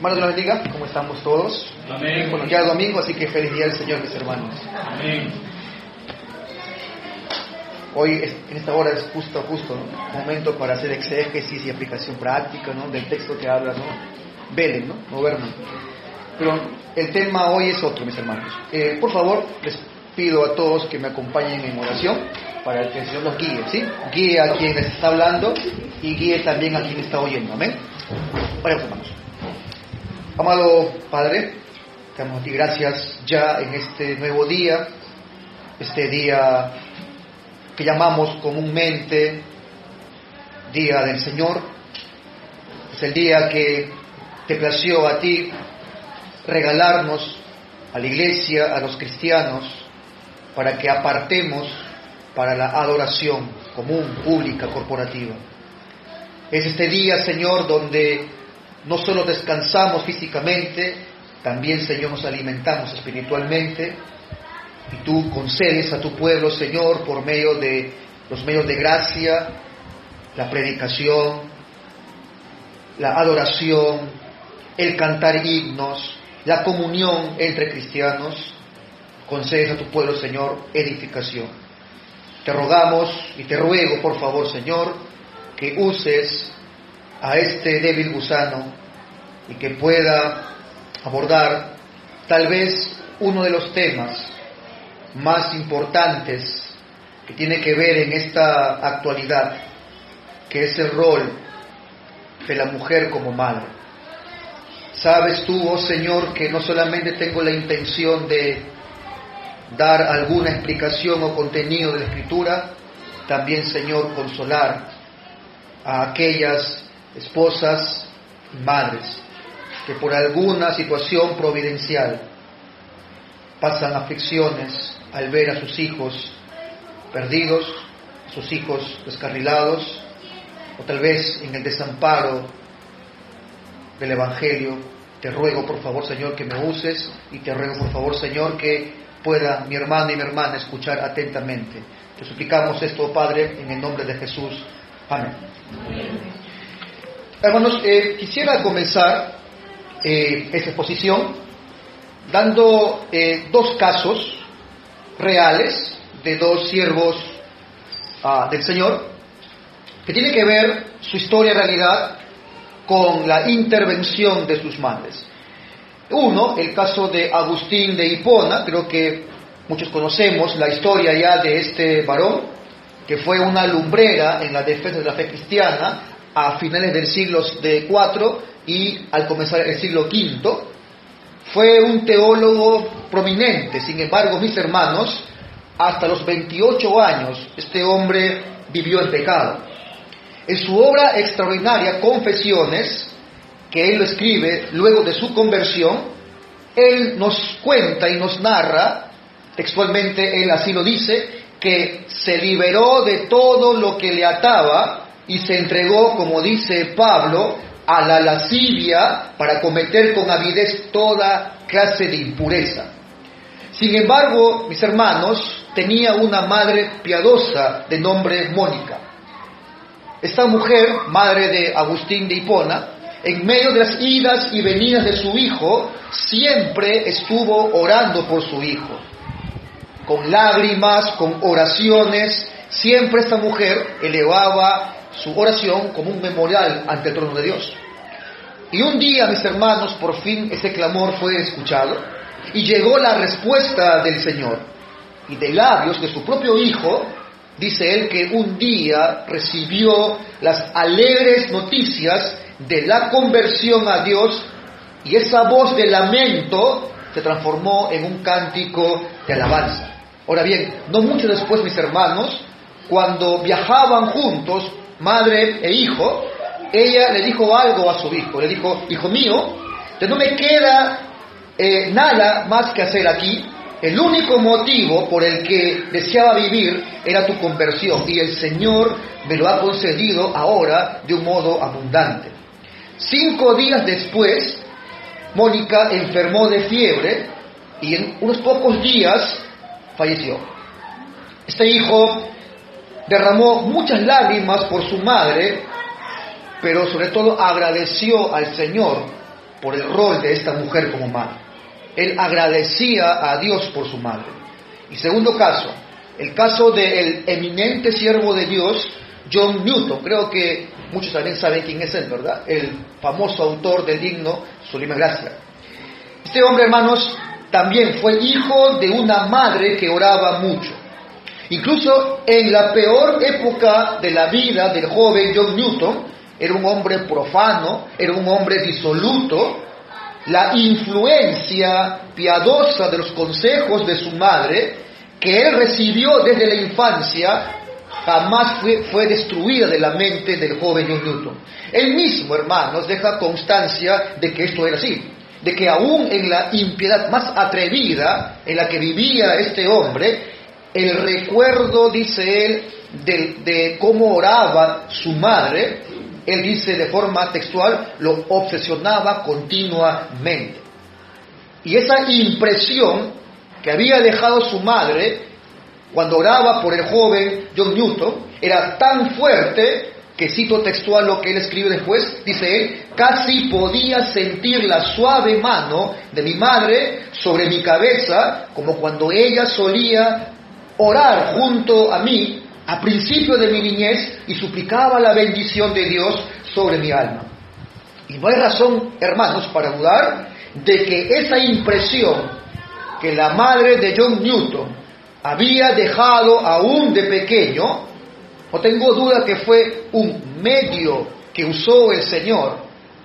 Hermanos, Dios los bendiga. ¿Cómo estamos todos? Amén. Bueno, ya es domingo, así que feliz día al Señor, mis hermanos. Amén. Hoy, en esta hora, es justo, ¿no? Momento para hacer exégesis y aplicación práctica, ¿no? Del texto que habla, ¿no? Velen, ¿no? Movernos. Pero el tema hoy es otro, mis hermanos. Por favor, les pido a todos que me acompañen en oración para que el Señor los guíe, ¿sí? Guíe a quien les está hablando y guíe también a quien está oyendo. Amén. Oremos, hermanos. Amado Padre, te damos a ti gracias ya en este nuevo día, este día que llamamos comúnmente Día del Señor. Es el día que te plació a ti regalarnos a la iglesia, a los cristianos, para que apartemos para la adoración común, pública, corporativa. Es este día, Señor, donde no solo descansamos físicamente, también, Señor, nos alimentamos espiritualmente, y tú concedes a tu pueblo, Señor, por medio de los medios de gracia, la predicación, la adoración, el cantar himnos, la comunión entre cristianos. Concedes a tu pueblo, Señor, edificación. Te rogamos y te ruego, por favor, Señor, que uses a este débil gusano y que pueda abordar tal vez uno de los temas más importantes que tiene que ver en esta actualidad, que es el rol de la mujer como madre. Sabes tú, oh Señor, que no solamente tengo la intención de dar alguna explicación o contenido de la Escritura, también, Señor, consolar a aquellas esposas y madres que por alguna situación providencial pasan aflicciones al ver a sus hijos perdidos, a sus hijos descarrilados, o tal vez en el desamparo del Evangelio. Te ruego, por favor, Señor, que me uses, y te ruego, por favor, Señor, que pueda mi hermano y mi hermana escuchar atentamente. Te suplicamos esto, Padre, en el nombre de Jesús. Amén. Hermanos, quisiera comenzar esta exposición dando dos casos reales de dos siervos del Señor, que tiene que ver su historia en realidad con la intervención de sus madres. Uno, el caso de Agustín de Hipona. Creo que muchos conocemos la historia ya de este varón, que fue una lumbrera en la defensa de la fe cristiana a finales del siglo IV y al comenzar el siglo V. Fue un teólogo prominente. Sin embargo, mis hermanos, hasta los 28 años este hombre vivió en pecado. En su obra extraordinaria, Confesiones, que él lo escribe luego de su conversión, él nos cuenta y nos narra, textualmente él así lo dice, que se liberó de todo lo que le ataba y se entregó, como dice Pablo, a la lascivia para cometer con avidez toda clase de impureza. Sin embargo, mis hermanos, tenía una madre piadosa de nombre Mónica. Esta mujer, madre de Agustín de Hipona, en medio de las idas y venidas de su hijo, siempre estuvo orando por su hijo. Con lágrimas, con oraciones, siempre esta mujer elevaba su oración como un memorial ante el trono de Dios. Y un día, mis hermanos, por fin ese clamor fue escuchado y llegó la respuesta del Señor. Y de labios de su propio hijo, dice él que un día recibió las alegres noticias de la conversión a Dios, y esa voz de lamento se transformó en un cántico de alabanza. Ahora bien, no mucho después, mis hermanos, cuando viajaban juntos, madre e hijo, ella le dijo algo a su hijo. Le dijo: hijo mío, no me queda nada más que hacer aquí. El único motivo por el que deseaba vivir era tu conversión, y el Señor me lo ha concedido ahora de un modo abundante. 5 días después, Mónica enfermó de fiebre y en unos pocos días falleció. Este hijo derramó muchas lágrimas por su madre, pero sobre todo agradeció al Señor por el rol de esta mujer como madre. Él agradecía a Dios por su madre. Y segundo caso, el caso del eminente siervo de Dios, John Newton. Creo que muchos también saben quién es él, ¿verdad? El famoso autor del himno Sublime Gracia. Este hombre, hermanos, también fue hijo de una madre que oraba mucho. Incluso en la peor época de la vida del joven John Newton, era un hombre profano, era un hombre disoluto. La influencia piadosa de los consejos de su madre, que él recibió desde la infancia, jamás fue destruida de la mente del joven John Newton. Él mismo, hermanos, deja constancia de que esto era así, de que aún en la impiedad más atrevida en la que vivía este hombre, el recuerdo, dice él, de cómo oraba su madre, él dice de forma textual, lo obsesionaba continuamente. Y esa impresión que había dejado su madre cuando oraba por el joven John Newton era tan fuerte que, cito textual lo que él escribe después, dice él, casi podía sentir la suave mano de mi madre sobre mi cabeza, como cuando ella solía orar junto a mí a principio de mi niñez y suplicaba la bendición de Dios sobre mi alma. Y no hay razón, hermanos, para dudar de que esa impresión que la madre de John Newton había dejado aún de pequeño, no tengo duda que fue un medio que usó el Señor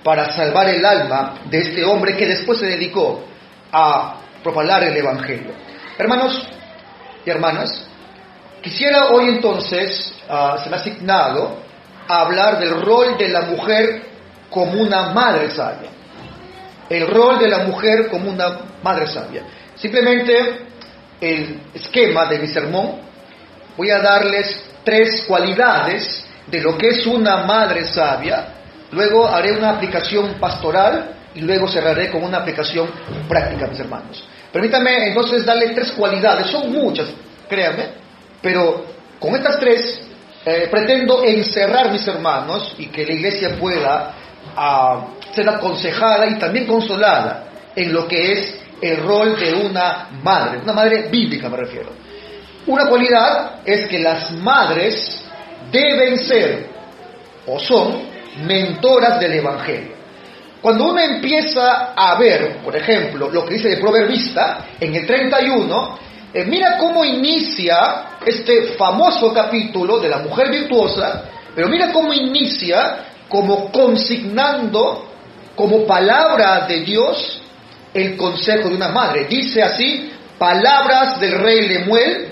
para salvar el alma de este hombre que después se dedicó a propagar el Evangelio. Hermanos y hermanas, quisiera hoy entonces, se me ha asignado a hablar del rol de la mujer como una madre sabia. El rol de la mujer como una madre sabia. Simplemente el esquema de mi sermón, voy a darles 3 cualidades de lo que es una madre sabia, luego haré una aplicación pastoral y luego cerraré con una aplicación práctica, mis hermanos. Permítanme entonces darles 3 cualidades, son muchas, créanme, pero con estas 3 pretendo encerrar, mis hermanos, y que la iglesia pueda ser aconsejada y también consolada en lo que es el rol de una madre bíblica me refiero. Una cualidad es que las madres deben ser o son mentoras del Evangelio. Cuando uno empieza a ver, por ejemplo, lo que dice el proverbista en el 31, mira cómo inicia este famoso capítulo de la mujer virtuosa, pero mira cómo inicia como consignando como palabra de Dios el consejo de una madre. Dice así, palabras del rey Lemuel,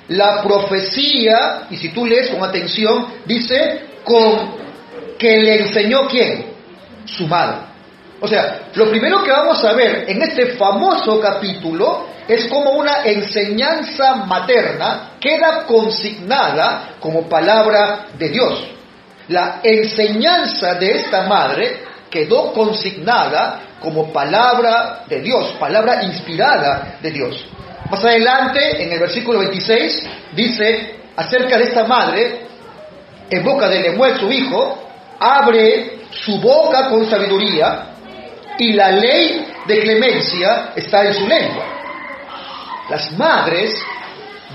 la profecía, y si tú lees con atención, dice, con que le enseñó ¿quién? Su madre. O sea, lo primero que vamos a ver en este famoso capítulo es como una enseñanza materna queda consignada como palabra de Dios. La enseñanza de esta madre quedó consignada como palabra de Dios, palabra inspirada de Dios. Más adelante, en el versículo 26, dice acerca de esta madre, en boca de Lemuel su hijo, abre su boca con sabiduría, y la ley de clemencia está en su lengua. Las madres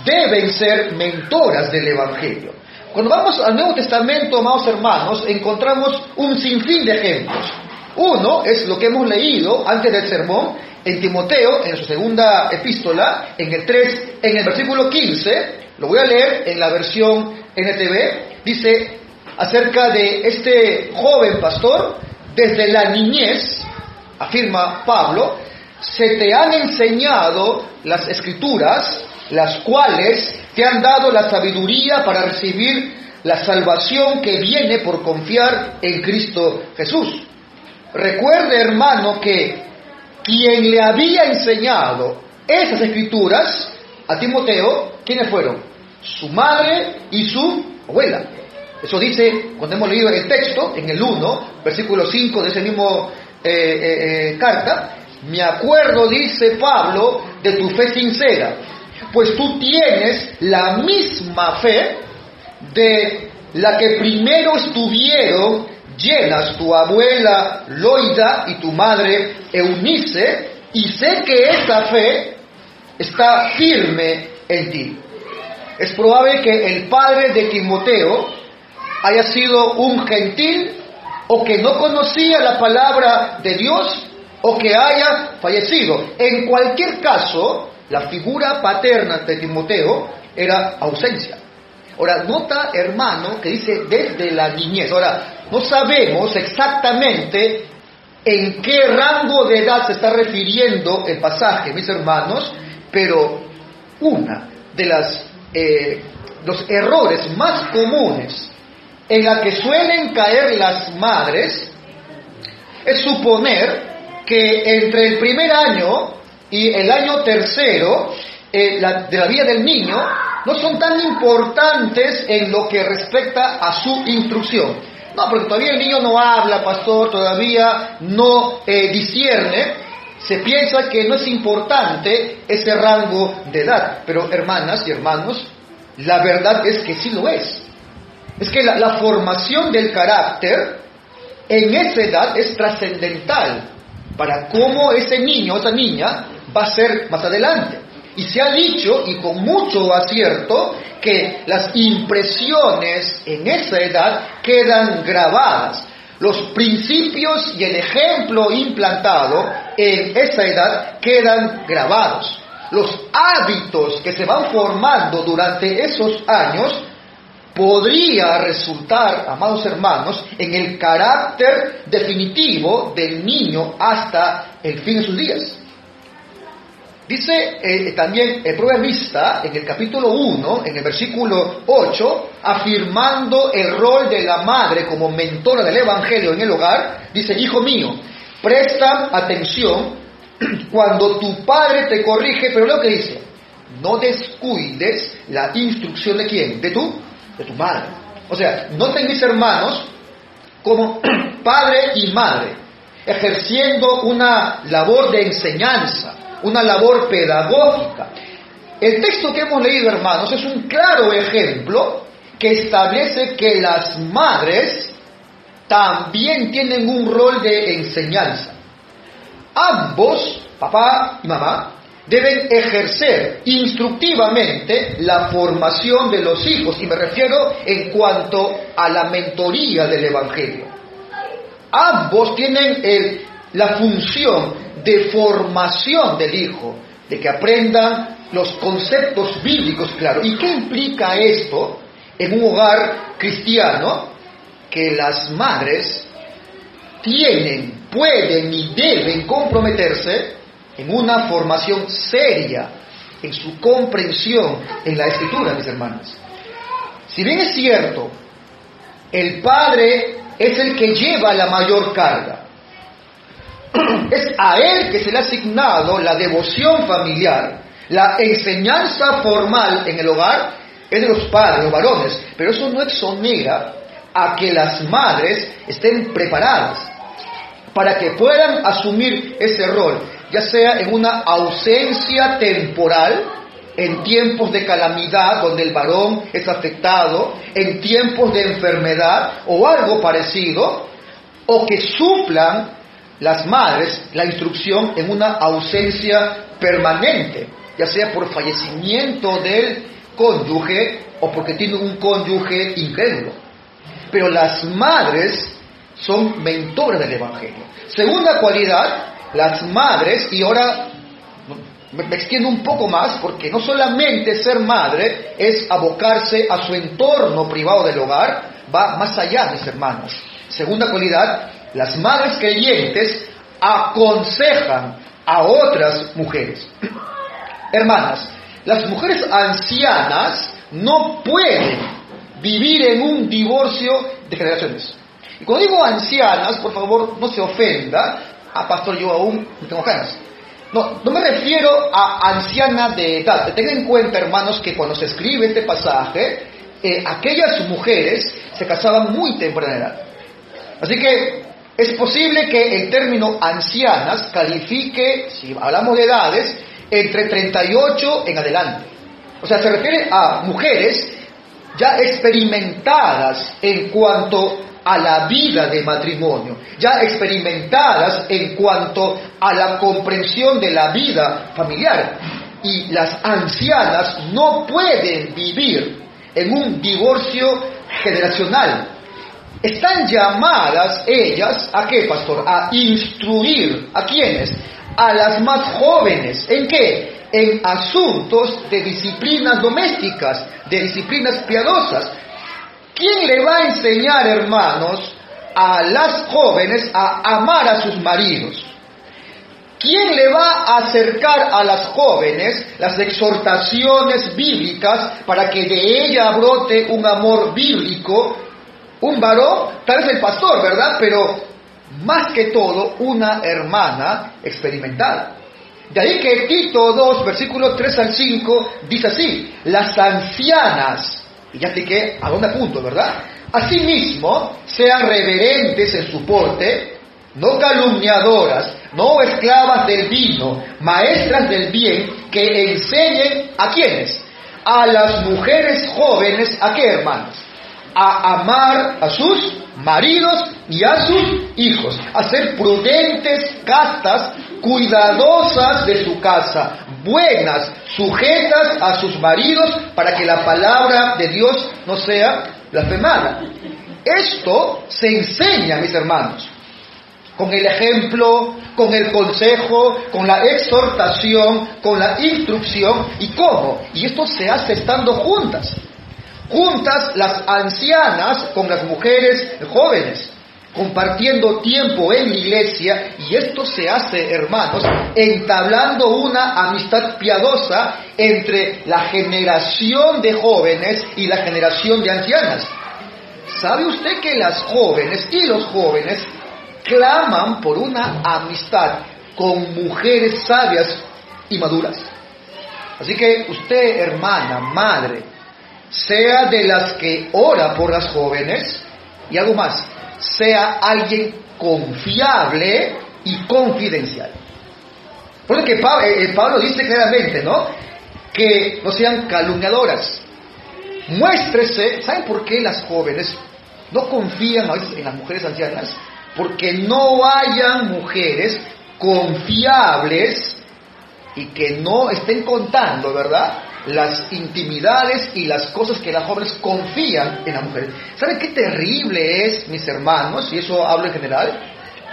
deben ser mentoras del Evangelio. Cuando vamos al Nuevo Testamento, amados hermanos, encontramos un sinfín de ejemplos. Uno es lo que hemos leído antes del sermón en Timoteo, en su segunda epístola, en el versículo 15, lo voy a leer en la versión NTV, dice acerca de este joven pastor, desde la niñez, afirma Pablo, se te han enseñado las Escrituras, las cuales te han dado la sabiduría para recibir la salvación que viene por confiar en Cristo Jesús. Recuerde, hermano, que quien le había enseñado esas Escrituras a Timoteo, ¿quiénes fueron? Su madre y su abuela. Eso dice, cuando hemos leído el texto, en el 1, versículo 5 de ese mismo carta, me acuerdo, dice Pablo, de tu fe sincera, pues tú tienes la misma fe de la que primero estuvieron llenas tu abuela Loida y tu madre Eunice, y sé que esa fe está firme en ti. Es probable que el padre de Timoteo haya sido un gentil, o que no conocía la palabra de Dios, o que haya fallecido. En cualquier caso, la figura paterna de Timoteo era ausencia. Ahora, nota, hermano, que dice desde la niñez. Ahora, no sabemos exactamente en qué rango de edad se está refiriendo el pasaje, mis hermanos, pero una de los errores más comunes en la que suelen caer las madres es suponer que entre el primer año y el año tercero de la vida del niño no son tan importantes en lo que respecta a su instrucción. No, porque todavía el niño no habla, pastor, todavía no discierne. Se piensa que no es importante ese rango de edad. Pero hermanas y hermanos, la verdad es que sí lo es. Es que la formación del carácter en esa edad es trascendental para cómo ese niño o esa niña va a ser más adelante. Y se ha dicho, y con mucho acierto, que las impresiones en esa edad quedan grabadas. Los principios y el ejemplo implantado en esa edad quedan grabados. Los hábitos que se van formando durante esos años podría resultar, amados hermanos, en el carácter definitivo del niño hasta el fin de sus días. Dice también el proverbista en el capítulo 1, en el versículo 8, afirmando el rol de la madre como mentora del evangelio en el hogar, dice: hijo mío, presta atención cuando tu padre te corrige, pero lo que dice, no descuides la instrucción de ¿quién? De tu madre. O sea, noten, mis hermanos, como padre y madre, ejerciendo una labor de enseñanza, una labor pedagógica. El texto que hemos leído, hermanos, es un claro ejemplo que establece que las madres también tienen un rol de enseñanza. Ambos, papá y mamá, deben ejercer instructivamente la formación de los hijos, y me refiero en cuanto a la mentoría del Evangelio. Ambos tienen la función de formación del hijo, de que aprendan los conceptos bíblicos claros. ¿Y qué implica esto en un hogar cristiano? Que las madres tienen, pueden y deben comprometerse en una formación seria, en su comprensión en la Escritura, mis hermanos. Si bien es cierto, el padre es el que lleva la mayor carga, es a él que se le ha asignado la devoción familiar, la enseñanza formal en el hogar es de los padres, los varones, pero eso no exonera a que las madres estén preparadas para que puedan asumir ese rol, ya sea en una ausencia temporal, en tiempos de calamidad donde el varón es afectado, en tiempos de enfermedad o algo parecido, o que suplan las madres la instrucción en una ausencia permanente, ya sea por fallecimiento del cónyuge o porque tiene un cónyuge incrédulo. Pero las madres son mentoras del Evangelio. Segunda cualidad, las madres, y ahora me extiendo un poco más, porque no solamente ser madre es abocarse a su entorno privado del hogar, va más allá, mis hermanos. Segunda cualidad, las madres creyentes aconsejan a otras mujeres. Hermanas, las mujeres ancianas no pueden vivir en un divorcio de generaciones. Y cuando digo ancianas, por favor, no se ofenda. Pastor, yo aún no tengo canas. No me refiero a ancianas de edad. Tengan en cuenta, hermanos, que cuando se escribe este pasaje, aquellas mujeres se casaban muy temprana edad. Así que es posible que el término ancianas califique, si hablamos de edades, entre 38 en adelante. O sea, se refiere a mujeres ya experimentadas en cuanto a la vida de matrimonio, ya experimentadas en cuanto a la comprensión de la vida familiar. Y las ancianas no pueden vivir en un divorcio generacional. Están llamadas ellas, ¿a qué, pastor? A instruir, ¿a quiénes? A las más jóvenes. ¿En qué? En asuntos de disciplinas domésticas, de disciplinas piadosas. ¿Quién le va a enseñar, hermanos, a las jóvenes a amar a sus maridos? ¿Quién le va a acercar a las jóvenes las exhortaciones bíblicas para que de ella brote un amor bíblico? Un varón, tal vez el pastor, ¿verdad? Pero más que todo, una hermana experimentada. De ahí que Tito 2, versículos 3 al 5, dice así: las ancianas, y ya expliqué a dónde apunto, ¿verdad? Asimismo, sean reverentes en su porte, no calumniadoras, no esclavas del vino, maestras del bien, que enseñen ¿a quiénes? A las mujeres jóvenes, ¿a qué, hermanos? A amar a sus maridos y a sus hijos, a ser prudentes, castas, cuidadosas de su casa, buenas, sujetas a sus maridos, para que la palabra de Dios no sea blasfemada. Esto se enseña, mis hermanos, con el ejemplo, con el consejo, con la exhortación, con la instrucción. ¿Y cómo? Y esto se hace estando juntas las ancianas con las mujeres jóvenes, compartiendo tiempo en la iglesia. Y esto se hace, hermanos, entablando una amistad piadosa entre la generación de jóvenes y la generación de ancianas. ¿Sabe usted que las jóvenes y los jóvenes claman por una amistad con mujeres sabias y maduras? Así que usted, hermana, madre, sea de las que ora por las jóvenes, y algo más, sea alguien confiable y confidencial. Por eso que Pablo dice claramente, ¿no?, que no sean calumniadoras. Muéstrese. ¿Saben por qué las jóvenes no confían a veces en las mujeres ancianas? Porque no hayan mujeres confiables y que no estén contando, ¿verdad?, las intimidades y las cosas que las jóvenes confían en las mujeres. ¿Saben qué terrible es, mis hermanos? Y eso hablo en general.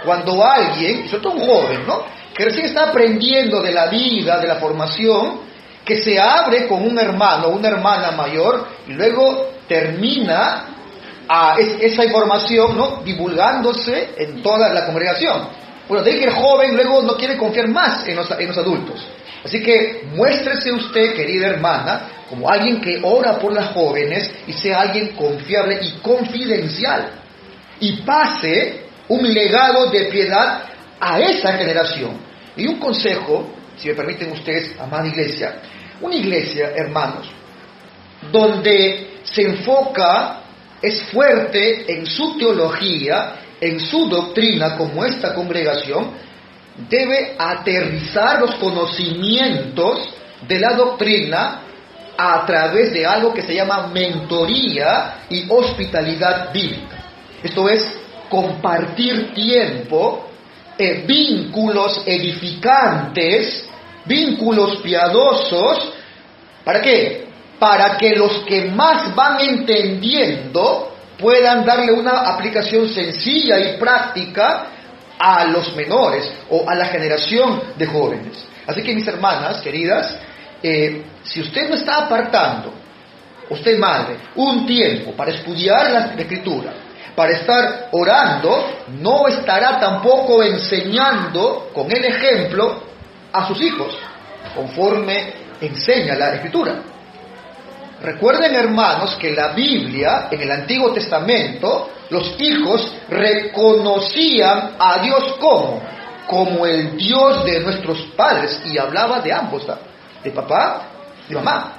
Cuando alguien, sobre todo un joven, ¿no?, que recién está aprendiendo de la vida, de la formación, que se abre con un hermano o una hermana mayor y luego termina esa información, ¿no?, divulgándose en toda la congregación. Bueno, de ahí que el joven luego no quiere confiar más en los adultos. Así que muéstrese usted, querida hermana, como alguien que ora por las jóvenes y sea alguien confiable y confidencial. Y pase un legado de piedad a esa generación. Y un consejo, si me permiten ustedes, amada iglesia, una iglesia, hermanos, donde se enfoca, es fuerte en su teología, en su doctrina, como esta congregación, debe aterrizar los conocimientos de la doctrina a través de algo que se llama mentoría y hospitalidad bíblica. Esto es, compartir tiempo, vínculos edificantes, vínculos piadosos. ¿Para qué? Para que los que más van entendiendo puedan darle una aplicación sencilla y práctica a los menores o a la generación de jóvenes. Así que, mis hermanas queridas, si usted no está apartando, usted madre, un tiempo para estudiar la Escritura, para estar orando, no estará tampoco enseñando con el ejemplo a sus hijos, conforme enseña la Escritura. Recuerden, hermanos, que la Biblia, en el Antiguo Testamento, los hijos reconocían a Dios como el Dios de nuestros padres, y hablaba de ambos, ¿no?, de papá y mamá.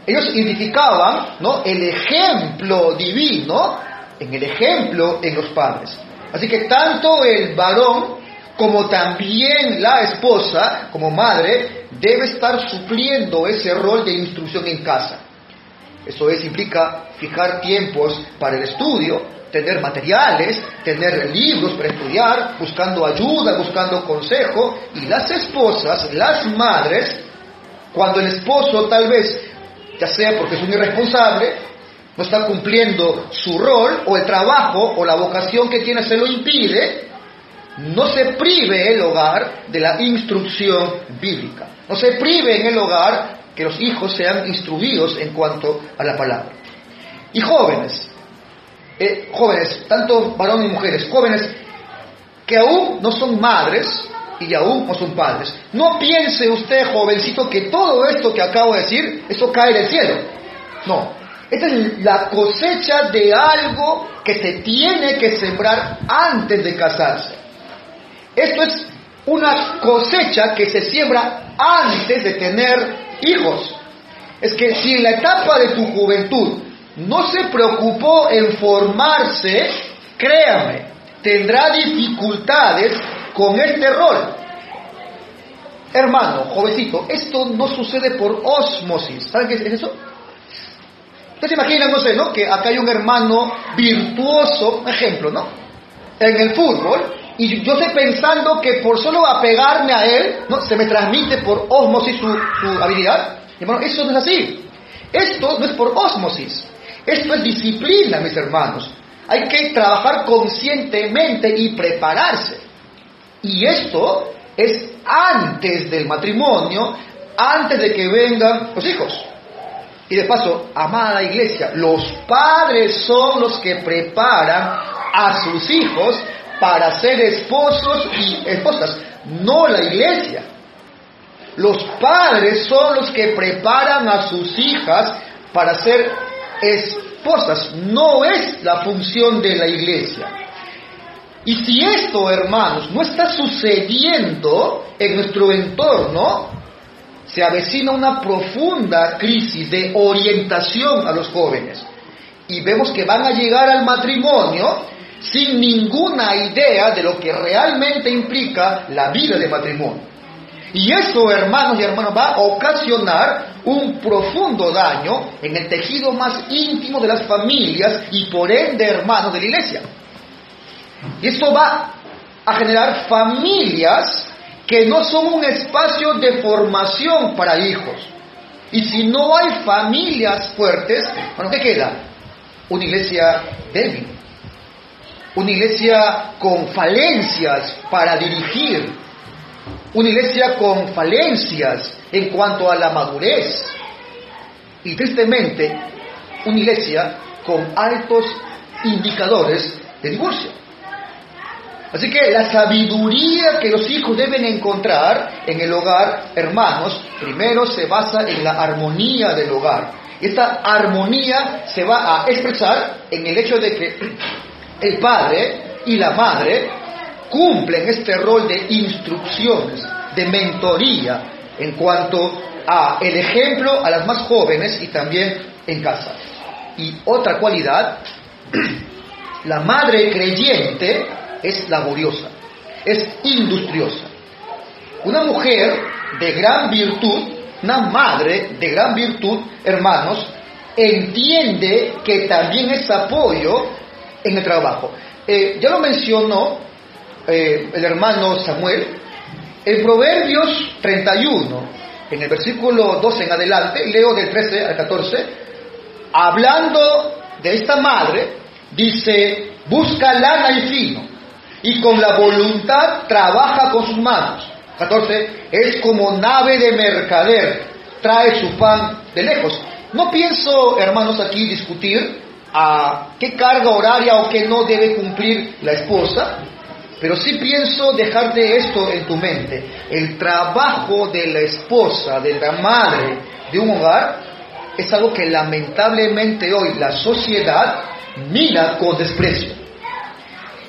Ellos identificaban, ¿no?, el ejemplo divino en los padres. Así que tanto el varón como también la esposa, como madre, debe estar supliendo ese rol de instrucción en casa. Eso implica fijar tiempos para el estudio, tener materiales, tener libros para estudiar, buscando ayuda, buscando consejo. Y las esposas, las madres, cuando el esposo tal vez, ya sea porque es un irresponsable, no está cumpliendo su rol, o el trabajo o la vocación que tiene se lo impide, no se prive el hogar de la instrucción bíblica. No se prive en el hogar que los hijos sean instruidos en cuanto a la palabra. Y jóvenes, tanto varones y mujeres, jóvenes que aún no son madres y aún no son padres. No piense usted, jovencito, que todo esto que acabo de decir, eso cae del cielo. No, esta es la cosecha de algo que se tiene que sembrar antes de casarse. Esto es una cosecha que se siembra antes de tener hijos. Es que si en la etapa de tu juventud no se preocupó en formarse, créame, tendrá dificultades con este rol. Hermano, jovencito, esto no sucede por ósmosis. ¿Saben qué es eso? Ustedes se imaginan, no sé, ¿no? Que acá hay un hermano virtuoso, ejemplo, ¿no? En el fútbol, y yo estoy pensando que por solo apegarme a él, ¿no? Se me transmite por ósmosis su habilidad. Hermano, eso no es así. Esto no es por ósmosis. Esto es disciplina, mis hermanos. Hay que trabajar conscientemente y prepararse. Y esto es antes del matrimonio, antes de que vengan los hijos. Y de paso, amada iglesia, los padres son los que preparan a sus hijos para ser esposos y esposas, no la iglesia. Los padres son los que preparan a sus hijas para ser esposas, no es la función de la iglesia. Y si esto, hermanos, no está sucediendo en nuestro entorno, se avecina una profunda crisis de orientación a los jóvenes. Y vemos que van a llegar al matrimonio sin ninguna idea de lo que realmente implica la vida de matrimonio. Y eso, hermanos y hermanas, va a ocasionar un profundo daño en el tejido más íntimo de las familias y por ende, hermanos, de la iglesia. Y esto va a generar familias que no son un espacio de formación para hijos. Y si no hay familias fuertes, bueno, ¿qué queda? Una iglesia débil. Una iglesia con falencias para dirigir. Una iglesia con falencias en cuanto a la madurez. Y tristemente, una iglesia con altos indicadores de divorcio. Así que la sabiduría que los hijos deben encontrar en el hogar, hermanos, primero se basa en la armonía del hogar. Y esta armonía se va a expresar en el hecho de que el padre y la madre cumplen este rol de instrucciones, de mentoría, en cuanto a el ejemplo a las más jóvenes y también en casa. Y otra cualidad, la madre creyente es laboriosa, es industriosa. Una mujer de gran virtud, una madre de gran virtud, hermanos, entiende que también es apoyo en el trabajo. Ya lo mencionó el hermano Samuel, en Proverbios 31, en el versículo 12 en adelante, leo del 13 al 14, hablando de esta madre, dice: busca lana y fino, y con la voluntad trabaja con sus manos. 14, es como nave de mercader, trae su pan de lejos. No pienso, hermanos, aquí discutir a qué carga horaria o qué no debe cumplir la esposa, pero sí pienso dejarte esto en tu mente. El trabajo de la esposa, de la madre de un hogar, es algo que lamentablemente hoy la sociedad mira con desprecio.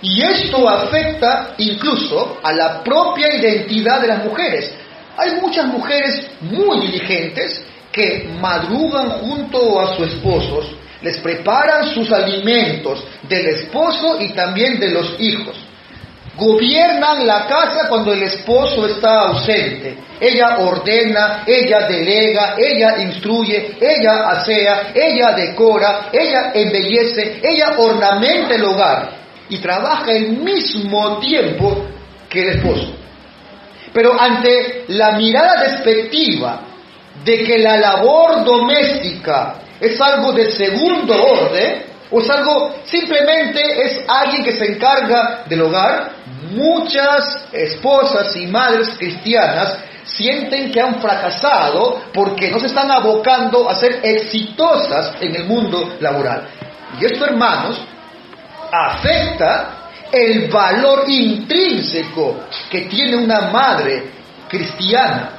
Y esto afecta incluso a la propia identidad de las mujeres. Hay muchas mujeres muy diligentes que madrugan junto a sus esposos, les preparan sus alimentos del esposo y también de los hijos. gobiernan la casa cuando el esposo está ausente. Ella ordena, ella delega, ella instruye, ella asea, ella decora, ella embellece, ella ornamenta el hogar y trabaja al mismo tiempo que el esposo. Pero ante la mirada despectiva de que la labor doméstica es algo de segundo orden, o es algo, simplemente es alguien que se encarga del hogar, muchas esposas y madres cristianas sienten que han fracasado porque no se están abocando a ser exitosas en el mundo laboral. Y esto, hermanos, afecta el valor intrínseco que tiene una madre cristiana.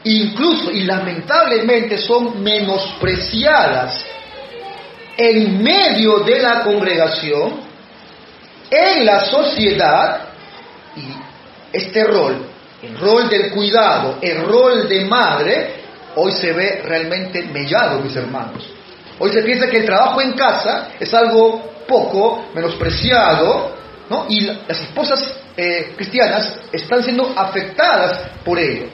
Incluso y lamentablemente son menospreciadas en medio de la congregación, en la sociedad, y este rol, el rol del cuidado, el rol de madre, hoy se ve realmente mellado, mis hermanos. Hoy se piensa que el trabajo en casa es algo poco, menospreciado, ¿no? Y las esposas cristianas están siendo afectadas por ello.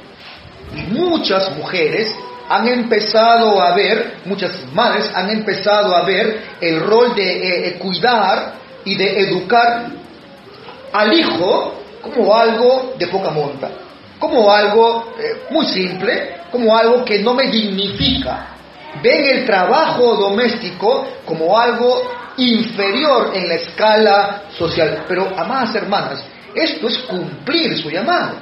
Y muchas mujeres han empezado a ver, muchas madres han empezado a ver el rol de cuidar y de educar al hijo como algo de poca monta, como algo muy simple, como algo que no me dignifica. Ven el trabajo doméstico como algo inferior en la escala social. Pero, amadas hermanas, esto es cumplir su llamado.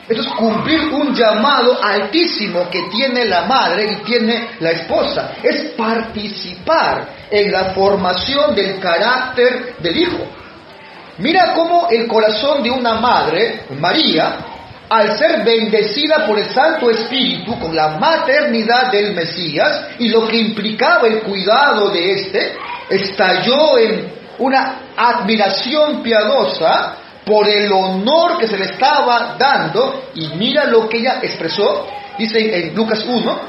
Esto es cumplir un llamado altísimo que tiene la madre y tiene la esposa. Es participar en la formación del carácter del hijo. Mira cómo el corazón de una madre, María, al ser bendecida por el Santo Espíritu con la maternidad del Mesías y lo que implicaba el cuidado de éste, estalló en una admiración piadosa por el honor que se le estaba dando. Y mira lo que ella expresó, dice en Lucas 1,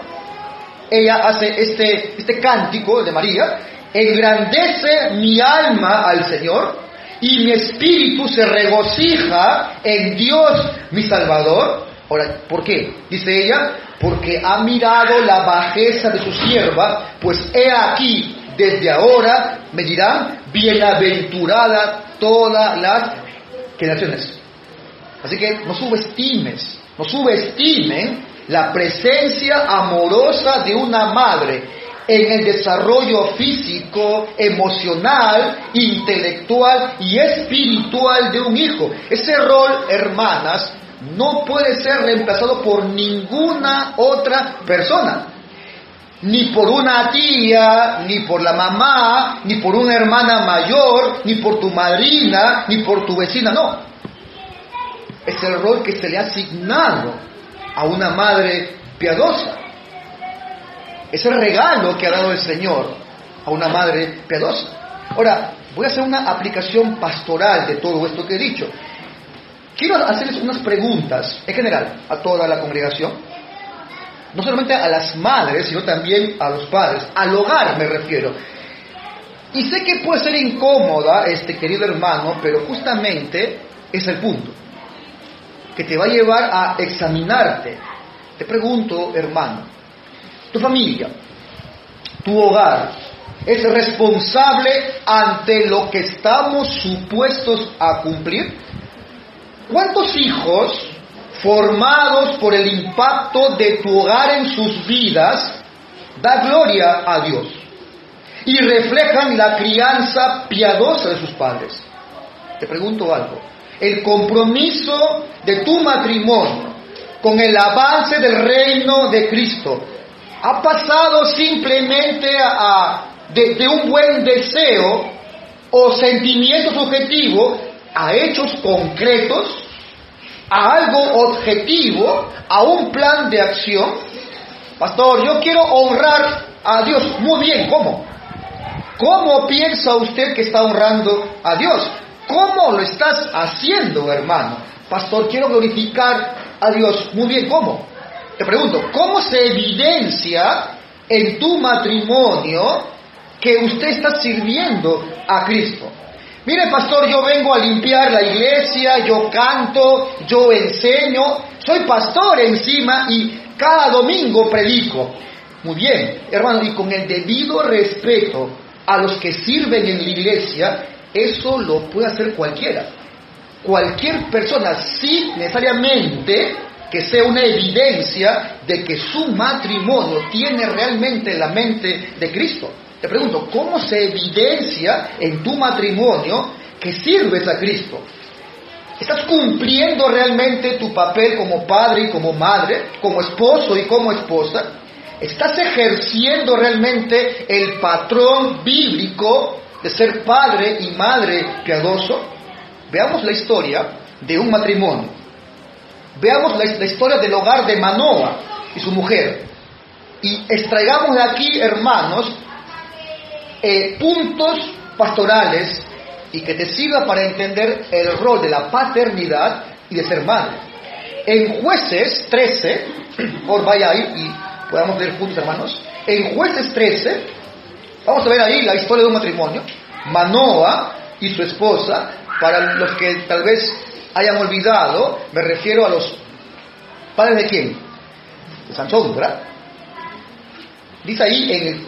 ella hace este cántico de María: engrandece mi alma al Señor, y mi espíritu se regocija en Dios mi Salvador. Ahora, ¿por qué? Dice ella, porque ha mirado la bajeza de su sierva, pues he aquí, desde ahora me dirán, bienaventurada todas las generaciones. Así que no subestimen la presencia amorosa de una madre en el desarrollo físico, emocional, intelectual y espiritual de un hijo. Ese rol, hermanas, no puede ser reemplazado por ninguna otra persona. Ni por una tía, ni por la mamá, ni por una hermana mayor, ni por tu madrina, ni por tu vecina, no. Es el rol que se le ha asignado a una madre piadosa. Es el regalo que ha dado el Señor a una madre piadosa. Ahora, voy a hacer una aplicación pastoral de todo esto que he dicho. Quiero hacerles unas preguntas, en general, a toda la congregación. No solamente a las madres, sino también a los padres. Al hogar me refiero. Y sé que puede ser incómoda, querido hermano, pero justamente es el punto que te va a llevar a examinarte. Te pregunto, hermano, ¿tu familia, tu hogar, es responsable ante lo que estamos supuestos a cumplir? ¿Cuántos hijos formados por el impacto de tu hogar en sus vidas da gloria a Dios y reflejan la crianza piadosa de sus padres? Te pregunto algo. El compromiso de tu matrimonio con el avance del reino de Cristo ha pasado simplemente de un buen deseo o sentimiento subjetivo a hechos concretos, a algo objetivo, a un plan de acción. Pastor, yo quiero honrar a Dios. Muy bien, ¿cómo? ¿Cómo piensa usted que está honrando a Dios? ¿Cómo lo estás haciendo, hermano? Pastor, quiero glorificar a Dios. Muy bien, ¿cómo? Te pregunto, ¿cómo se evidencia en tu matrimonio que usted está sirviendo a Cristo? Mire, pastor, yo vengo a limpiar la iglesia, yo canto, yo enseño, soy pastor encima y cada domingo predico. Muy bien, hermano, y con el debido respeto a los que sirven en la iglesia, eso lo puede hacer cualquiera. Cualquier persona, sin necesariamente que sea una evidencia de que su matrimonio tiene realmente la mente de Cristo. Te pregunto, ¿cómo se evidencia en tu matrimonio que sirves a Cristo? ¿Estás cumpliendo realmente tu papel como padre y como madre, como esposo y como esposa? ¿Estás ejerciendo realmente el patrón bíblico de ser padre y madre piadoso? Veamos la historia de un matrimonio. Veamos la historia del hogar de Manoa y su mujer. Y extraigamos de aquí, hermanos, puntos pastorales y que te sirva para entender el rol de la paternidad y de ser madre. En Jueces 13, por vaya ahí y podamos leer juntos, hermanos. En Jueces 13, vamos a ver ahí la historia de un matrimonio, Manoa y su esposa. Para los que tal vez hayan olvidado, me refiero a los padres de quién, de Sansón, ¿verdad? Dice ahí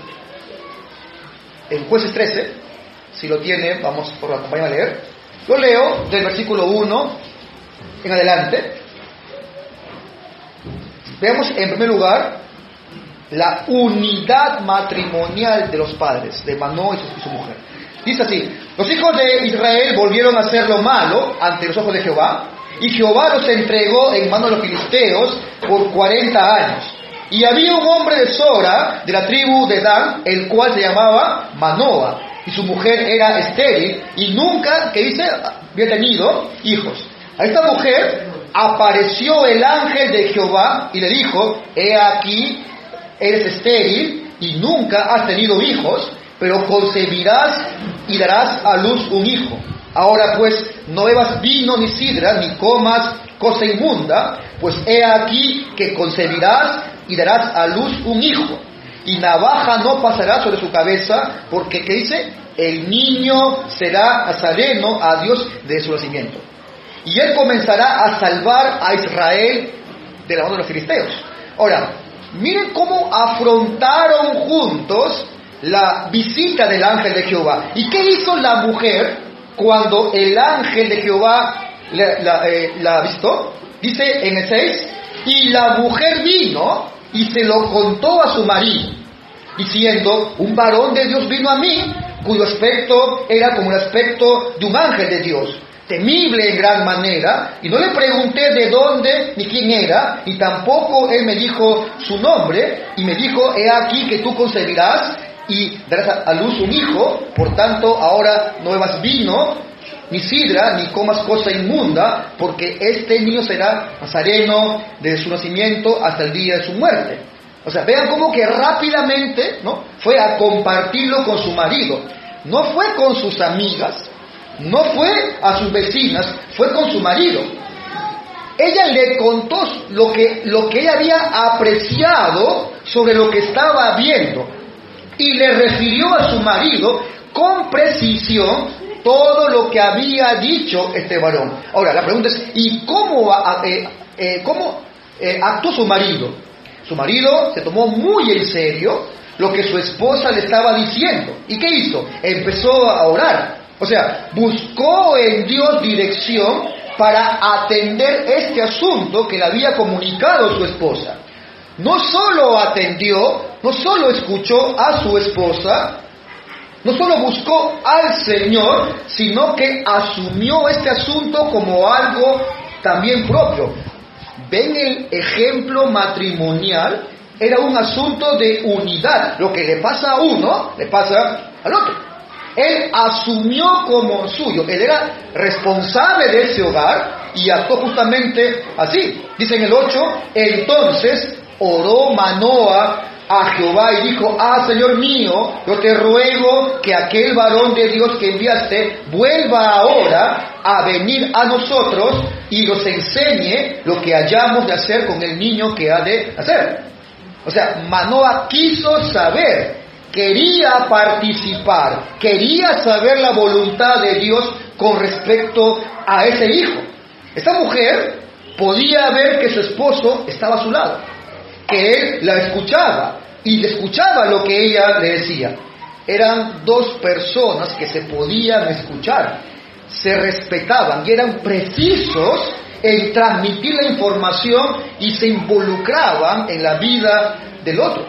en Jueces 13, si lo tiene, vamos por acompañarme a leer. Yo leo del versículo 1 en adelante. Veamos en primer lugar la unidad matrimonial de los padres, de Manoa y su mujer. Dice así: los hijos de Israel volvieron a hacer lo malo ante los ojos de Jehová, y Jehová los entregó en manos de los filisteos por 40 años. Y había un hombre de Sora, de la tribu de Dan, el cual se llamaba Manoa, y su mujer era estéril, y nunca, que dice, había tenido hijos. A esta mujer apareció el ángel de Jehová y le dijo: he aquí, eres estéril y nunca has tenido hijos, pero concebirás y darás a luz un hijo. Ahora pues, no bebas vino ni sidra, ni comas cosa inmunda, pues he aquí que concebirás y darás a luz un hijo. Y navaja no pasará sobre su cabeza, porque, ¿qué dice? El niño será nazareno a Dios de su nacimiento. Y él comenzará a salvar a Israel de la mano de los filisteos. Ahora, miren cómo afrontaron juntos la visita del ángel de Jehová. ¿Y qué hizo la mujer cuando el ángel de Jehová la visitó? Dice en el 6, y la mujer vino y se lo contó a su marido, diciendo: un varón de Dios vino a mí, cuyo aspecto era como el aspecto de un ángel de Dios, temible en gran manera, y no le pregunté de dónde ni quién era, y tampoco él me dijo su nombre, y me dijo: he aquí que tú concebirás y darás a luz un hijo, por tanto ahora no bebas vino, ni sidra, ni comas cosa inmunda, porque este niño será nazareno desde su nacimiento hasta el día de su muerte. O sea, vean cómo que rápidamente, ¿no?, fue a compartirlo con su marido. No fue con sus amigas, no fue a sus vecinas, fue con su marido. Ella le contó lo que ella había apreciado sobre lo que estaba viendo, y le refirió a su marido con precisión todo lo que había dicho este varón. Ahora, la pregunta es: ¿y cómo actuó su marido? Su marido se tomó muy en serio lo que su esposa le estaba diciendo. ¿Y qué hizo? Empezó a orar. O sea, buscó en Dios dirección para atender este asunto que le había comunicado su esposa. No solo atendió, no solo escuchó a su esposa, no solo buscó al Señor, sino que asumió este asunto como algo también propio. ¿Ven el ejemplo matrimonial? Era un asunto de unidad. Lo que le pasa a uno, le pasa al otro. Él asumió como suyo. Él era responsable de ese hogar y actuó justamente así. Dice en el 8, entonces oró Manoa a Jehová y dijo: Señor mío, yo te ruego que aquel varón de Dios que enviaste vuelva ahora a venir a nosotros y nos enseñe lo que hayamos de hacer con el niño que ha de nacer. O sea, Manoa quiso saber quería participar, quería saber la voluntad de Dios con respecto a ese hijo. Esta mujer podía ver que su esposo estaba a su lado, que él la escuchaba y le escuchaba lo que ella le decía. Eran dos personas que se podían escuchar, se respetaban y eran precisos en transmitir la información y se involucraban en la vida del otro.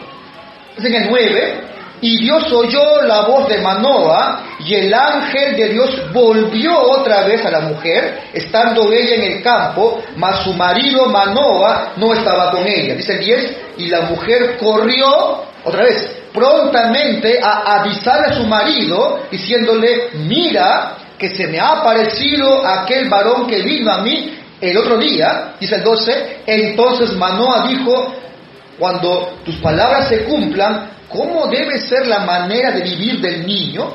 En el 9, y Dios oyó la voz de Manoa, y el ángel de Dios volvió otra vez a la mujer, estando ella en el campo, mas su marido Manoa no estaba con ella. Dice el 10, y la mujer corrió, otra vez, prontamente a avisar a su marido, diciéndole, mira, que se me ha aparecido aquel varón que vino a mí el otro día. Dice el 12, entonces Manoa dijo, cuando tus palabras se cumplan, ¿cómo debe ser la manera de vivir del niño?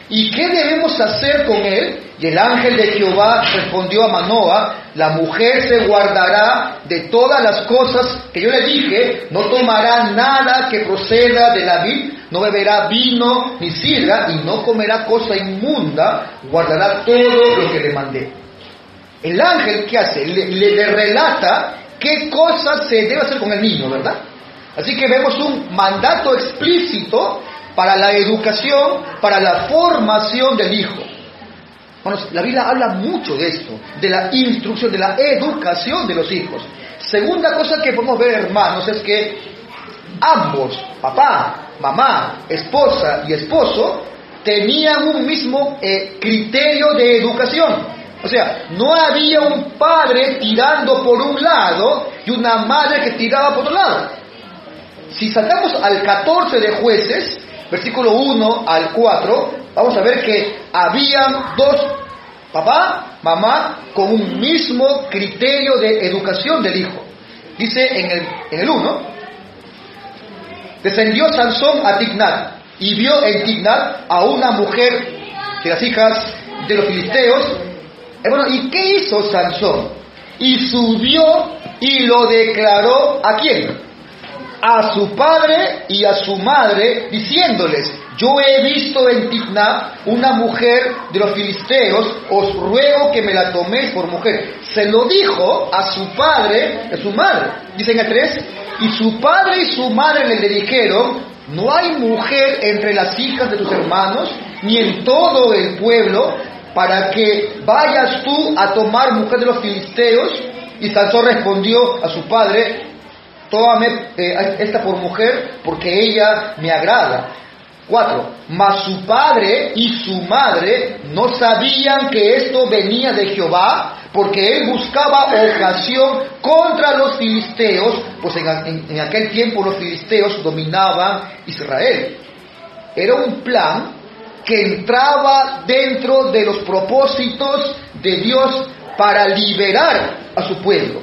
¿Y qué debemos hacer con él? Y el ángel de Jehová respondió a Manoa, la mujer se guardará de todas las cosas que yo le dije, no tomará nada que proceda de la vid, no beberá vino ni sidra, y no comerá cosa inmunda, guardará todo lo que le mandé. El ángel, ¿qué hace? Le relata qué cosas se debe hacer con el niño, ¿verdad? Así que vemos un mandato explícito para la educación, para la formación del hijo. Bueno, la Biblia habla mucho de esto, de la instrucción, de la educación de los hijos. Segunda cosa que podemos ver, hermanos, es que ambos, papá, mamá, esposa y esposo, tenían un mismo criterio de educación. O sea, no había un padre tirando por un lado y una madre que tiraba por otro lado. Si saltamos al 14 de Jueces, versículo 1 al 4, vamos a ver que habían dos, papá, mamá, con un mismo criterio de educación del hijo. Dice en el 1, descendió Sansón a Timnat y vio en Timnat a una mujer de las hijas de los filisteos. Bueno, ¿y qué hizo Sansón? Y subió y lo declaró ¿a quién? A su padre y a su madre, diciéndoles, yo he visto en Timnat una mujer de los filisteos, os ruego que me la toméis por mujer. Se lo dijo a su padre y a su madre. Dicen el 3, y su padre y su madre le dijeron, no hay mujer entre las hijas de tus hermanos, ni en todo el pueblo, para que vayas tú a tomar mujer de los filisteos. Y Sansón respondió a su padre, tómame esta por mujer, porque ella me agrada. 4. Mas su padre y su madre no sabían que esto venía de Jehová, porque él buscaba ocasión contra los filisteos, pues en aquel tiempo los filisteos dominaban Israel. Era un plan que entraba dentro de los propósitos de Dios para liberar a su pueblo.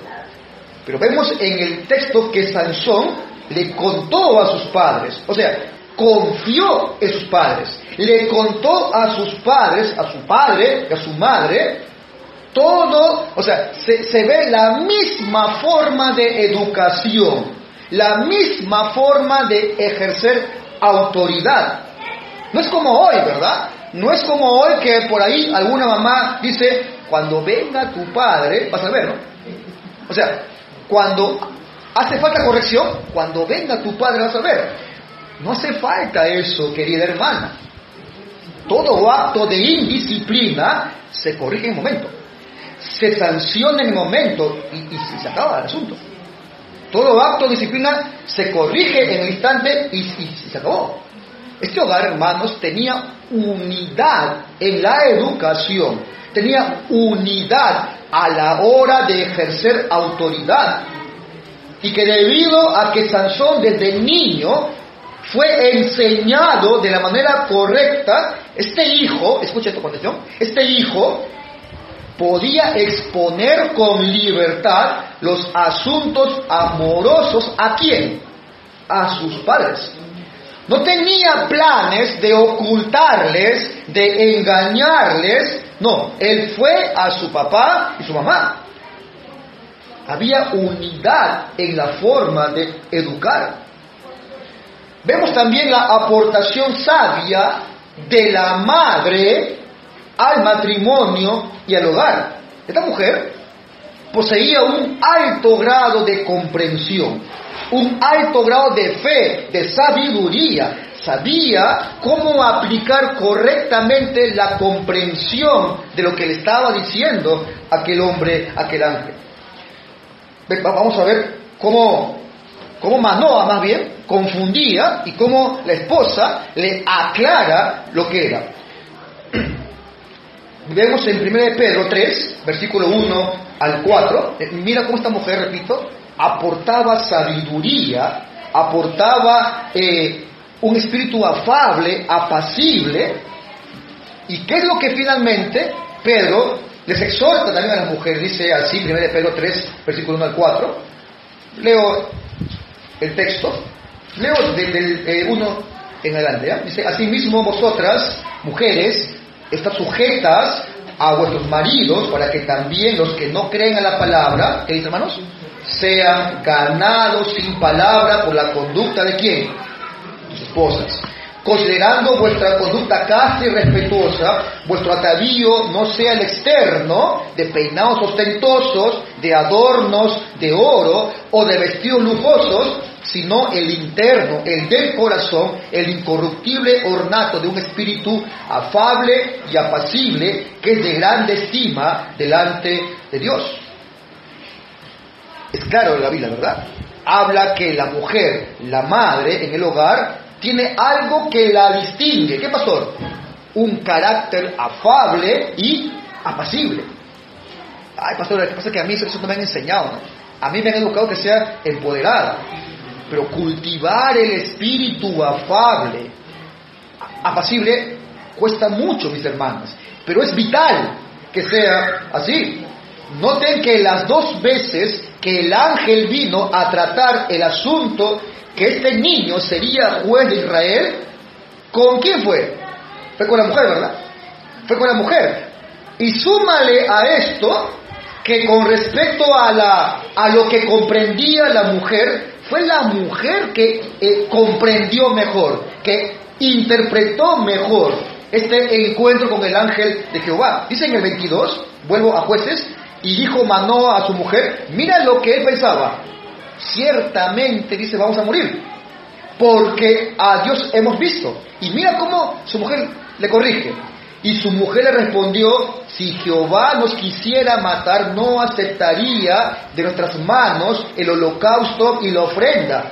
Pero vemos en el texto que Sansón le contó a sus padres, o sea, confió en sus padres, le contó a sus padres, a su padre y a su madre, todo, o sea, se ve la misma forma de educación, la misma forma de ejercer autoridad. No es como hoy, ¿verdad? No es como hoy que por ahí alguna mamá dice, cuando venga tu padre, vas a ver, ¿no? O sea, cuando hace falta corrección, cuando venga tu padre vas a ver. No hace falta eso, querida hermana. Todo acto de indisciplina se corrige en el momento, se sanciona en el momento y se acaba el asunto. Todo acto de disciplina se corrige en el instante y se acabó. Este hogar, hermanos, tenía unidad en la educación, tenía unidad a la hora de ejercer autoridad. Y que debido a que Sansón desde niño fue enseñado de la manera correcta, este hijo, escucha esto con atención, este hijo podía exponer con libertad los asuntos amorosos ¿a quién? A sus padres. No tenía planes de ocultarles, de engañarles. No, él fue a su papá y su mamá. Había unidad en la forma de educar. Vemos también la aportación sabia de la madre al matrimonio y al hogar. Esta mujer poseía un alto grado de comprensión, un alto grado de fe, de sabiduría. Sabía cómo aplicar correctamente la comprensión de lo que le estaba diciendo aquel hombre, aquel ángel. Vamos a ver cómo Manoa más bien confundía y cómo la esposa le aclara lo que era. Vemos en 1 Pedro 3, versículo 1 al 4, mira cómo esta mujer, repito, aportaba sabiduría, aportaba un espíritu afable, apacible. ¿Y qué es lo que finalmente Pedro les exhorta también a las mujeres? Dice así, 1 Pedro 3, versículo 1 al 4. Leo el texto, leo del 1 en adelante, ¿ya? Dice: asimismo vosotras, mujeres, estad sujetas a vuestros maridos, para que también los que no creen a la palabra, ¿qué dice, hermanos? Sean ganados sin palabra por la conducta de ¿quién? Sus esposas. Considerando vuestra conducta casta y respetuosa, vuestro atavío no sea el externo, de peinados ostentosos, de adornos de oro o de vestidos lujosos, sino el interno, el del corazón, el incorruptible ornato de un espíritu afable y apacible, que es de grande estima delante de Dios. Es claro en la Biblia, ¿verdad? Habla que la mujer, la madre en el hogar, tiene algo que la distingue. ¿Qué, pastor? Un carácter afable y apacible. Ay, pastor, lo que pasa es que a mí eso no me han enseñado, ¿no? A mí me han educado que sea empoderada. Pero cultivar el espíritu afable, apacible, cuesta mucho, mis hermanos. Pero es vital que sea así. Noten que las dos veces que el ángel vino a tratar el asunto, que este niño sería juez de Israel, ¿con quién fue? Fue con la mujer, ¿verdad? Fue con la mujer. Y súmale a esto que con respecto a lo que comprendía la mujer, fue la mujer que comprendió mejor, que interpretó mejor este encuentro con el ángel de Jehová. Dice en el 22, vuelvo a Jueces, y dijo Manoa a su mujer, mira lo que él pensaba. Ciertamente, dice, vamos a morir, porque a Dios hemos visto. Y mira cómo su mujer le corrige. Y su mujer le respondió, si Jehová nos quisiera matar, no aceptaría de nuestras manos el holocausto y la ofrenda,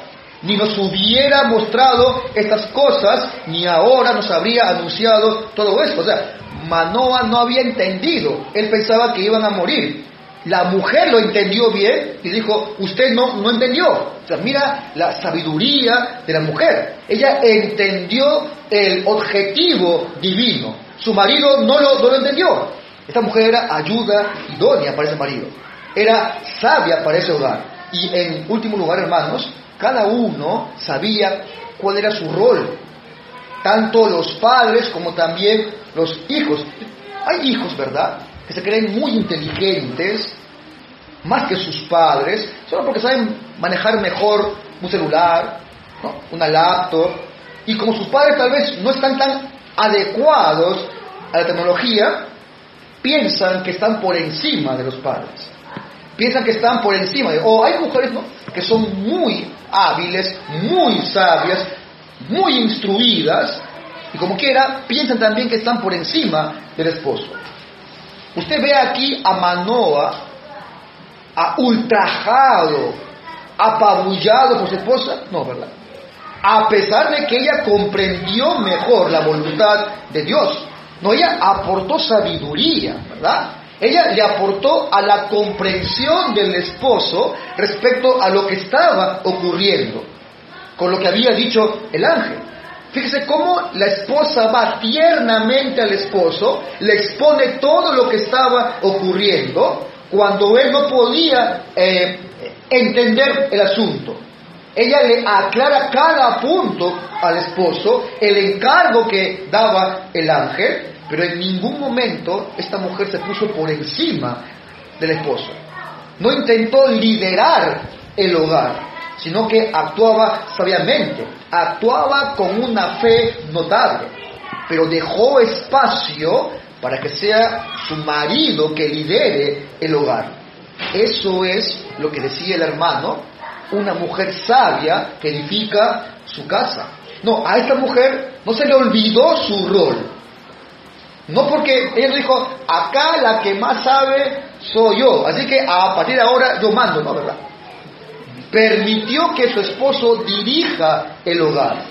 ni nos hubiera mostrado estas cosas, ni ahora nos habría anunciado todo esto. O sea, Manoa no había entendido, él pensaba que iban a morir. La mujer lo entendió bien y dijo, usted no entendió. O sea, mira la sabiduría de la mujer. Ella entendió el objetivo divino. Su marido no lo entendió. Esta mujer era ayuda idónea para ese marido. Era sabia para ese hogar. Y en último lugar, hermanos, cada uno sabía cuál era su rol. Tanto los padres como también los hijos. Hay hijos, ¿verdad?, que se creen muy inteligentes, más que sus padres, solo porque saben manejar mejor un celular, ¿no?, una laptop, y como sus padres tal vez no están tan adecuados a la tecnología, piensan que están por encima de los padres, piensan que están por encima o hay mujeres, ¿no?, que son muy hábiles, muy sabias, muy instruidas, y como quiera, piensan también que están por encima del esposo. Usted ve aquí a Manoa, ultrajado, apabullado por su esposa, no, ¿verdad? A pesar de que ella comprendió mejor la voluntad de Dios. No, ella aportó sabiduría, ¿verdad? Ella le aportó a la comprensión del esposo respecto a lo que estaba ocurriendo, con lo que había dicho el ángel. Fíjese cómo la esposa va tiernamente al esposo, le expone todo lo que estaba ocurriendo, cuando él no podía entender el asunto. Ella le aclara cada punto al esposo, el encargo que daba el ángel, pero en ningún momento esta mujer se puso por encima del esposo. No intentó liderar el hogar, sino que actuaba sabiamente, actuaba con una fe notable, pero dejó espacio para que sea su marido que lidere el hogar. Eso es lo que decía el hermano, una mujer sabia que edifica su casa. No, a esta mujer no se le olvidó su rol. No porque ella no dijo, acá la que más sabe soy yo, así que a partir de ahora yo mando, ¿no? ¿Verdad? Permitió que su esposo dirija el hogar.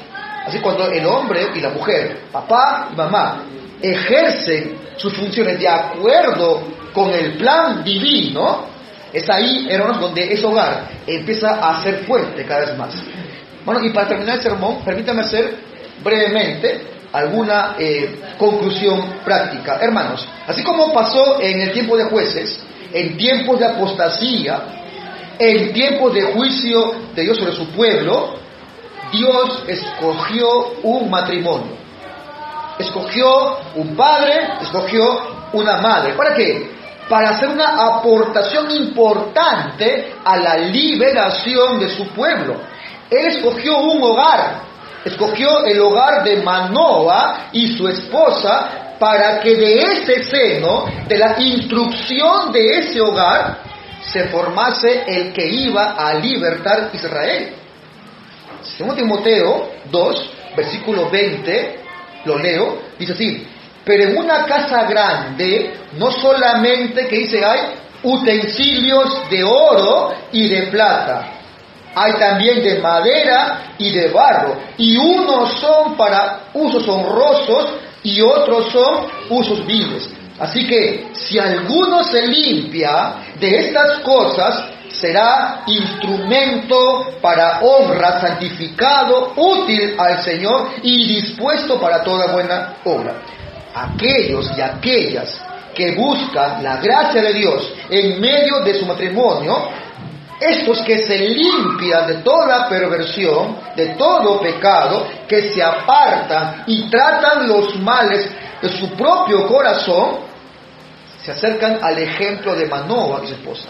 Así cuando el hombre y la mujer, papá y mamá, ejercen sus funciones de acuerdo con el plan divino, es ahí, hermanos, donde ese hogar empieza a ser fuerte cada vez más. Bueno, y para terminar el sermón, permítame hacer brevemente alguna conclusión práctica. Hermanos, así como pasó en el tiempo de jueces, en tiempos de apostasía, en tiempos de juicio de Dios sobre su pueblo, Dios escogió un matrimonio. Escogió un padre, escogió una madre. ¿Para qué? Para hacer una aportación importante a la liberación de su pueblo. Él escogió un hogar, escogió el hogar de Manoa y su esposa, para que de ese seno, de la instrucción de ese hogar, se formase el que iba a libertar Israel. Según Timoteo 2, versículo 20, lo leo, dice así: pero en una casa grande, no solamente que dice hay utensilios de oro y de plata, hay también de madera y de barro, y unos son para usos honrosos y otros son usos viles. Así que si alguno se limpia de estas cosas, será instrumento para honra, santificado, útil al Señor y dispuesto para toda buena obra. Aquellos y aquellas que buscan la gracia de Dios en medio de su matrimonio, estos que se limpian de toda perversión, de todo pecado, que se apartan y tratan los males de su propio corazón, se acercan al ejemplo de Manoa y su esposa.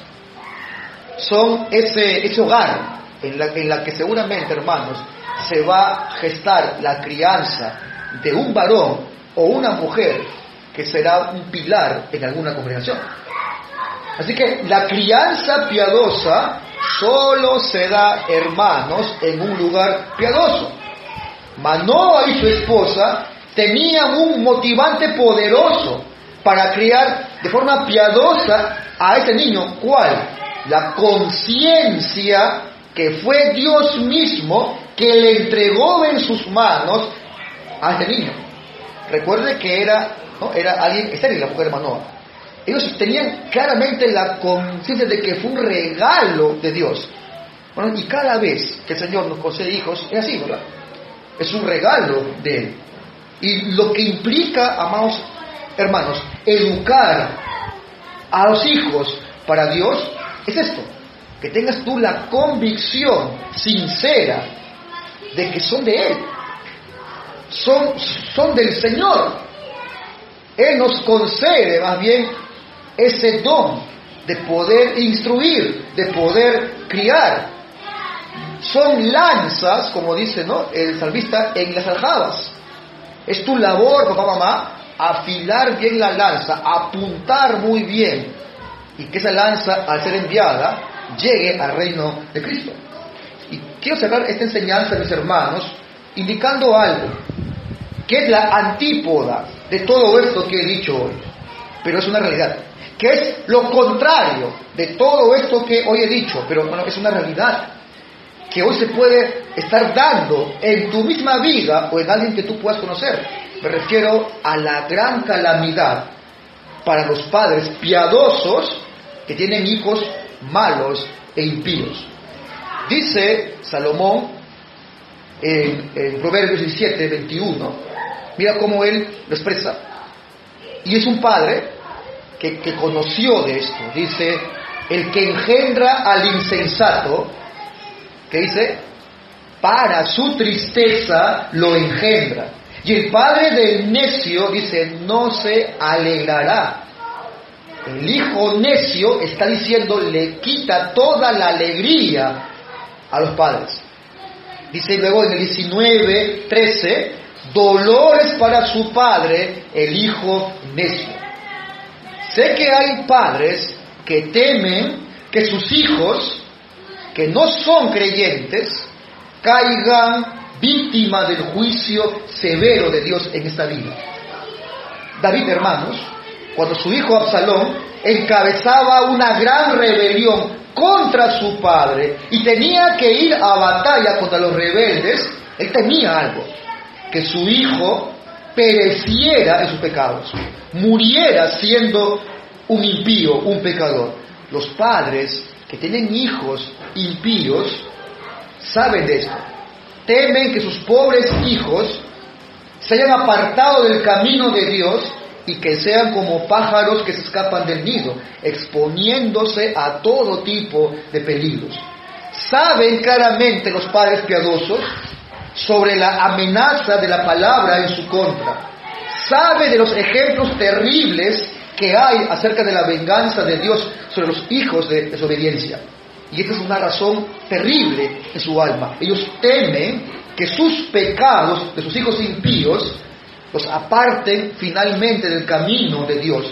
Son ese hogar en la que seguramente, hermanos, se va a gestar la crianza de un varón o una mujer que será un pilar en alguna congregación. Así que la crianza piadosa solo se da, hermanos, en un lugar piadoso. Manoa y su esposa tenían un motivante poderoso para criar de forma piadosa a ese niño. ¿Cuál? La conciencia que fue Dios mismo que le entregó en sus manos a ese niño. Recuerde que era alguien estéril, la mujer de Manoa. Ellos tenían claramente la conciencia de que fue un regalo de Dios. Bueno, y cada vez que el Señor nos concede hijos, es así, ¿verdad? Es un regalo de Él. Y lo que implica, amados hermanos, educar a los hijos para Dios, es esto: que tengas tú la convicción sincera de que son de Él, son del Señor. Él nos concede más bien ese don de poder instruir, de poder criar. Son lanzas, como dice, ¿no?, el salmista, en las aljabas. Es tu labor, papá, mamá, afilar bien la lanza, apuntar muy bien, y que esa lanza, al ser enviada, llegue al reino de Cristo. Y quiero cerrar esta enseñanza, mis hermanos, indicando algo, que es la antípoda de todo esto que he dicho hoy, pero es una realidad, que es lo contrario de todo esto que hoy he dicho, pero bueno, es una realidad que hoy se puede estar dando en tu misma vida o en alguien que tú puedas conocer. Me refiero a la gran calamidad para los padres piadosos que tienen hijos malos e impíos. Dice Salomón en Proverbios 17, 21, mira cómo él lo expresa. Y es un padre que conoció de esto. Dice: el que engendra al insensato, que dice, para su tristeza lo engendra. Y el padre del necio, dice, no se alegrará. El hijo necio, está diciendo, le quita toda la alegría a los padres. Dice luego en el 19:13, dolores para su padre el hijo necio. Sé que hay padres que temen que sus hijos, que no son creyentes, caigan víctimas del juicio severo de Dios en esta vida. David, hermanos, cuando su hijo Absalón encabezaba una gran rebelión contra su padre y tenía que ir a batalla contra los rebeldes, él temía algo: que su hijo pereciera en sus pecados, muriera siendo un impío, un pecador. Los padres que tienen hijos impíos saben de esto. Temen que sus pobres hijos se hayan apartado del camino de Dios y que sean como pájaros que se escapan del nido, exponiéndose a todo tipo de peligros. Saben claramente los padres piadosos sobre la amenaza de la palabra en su contra. Saben de los ejemplos terribles que hay acerca de la venganza de Dios sobre los hijos de desobediencia. Y esta es una razón terrible en su alma. Ellos temen que sus pecados de sus hijos impíos los aparten finalmente del camino de Dios,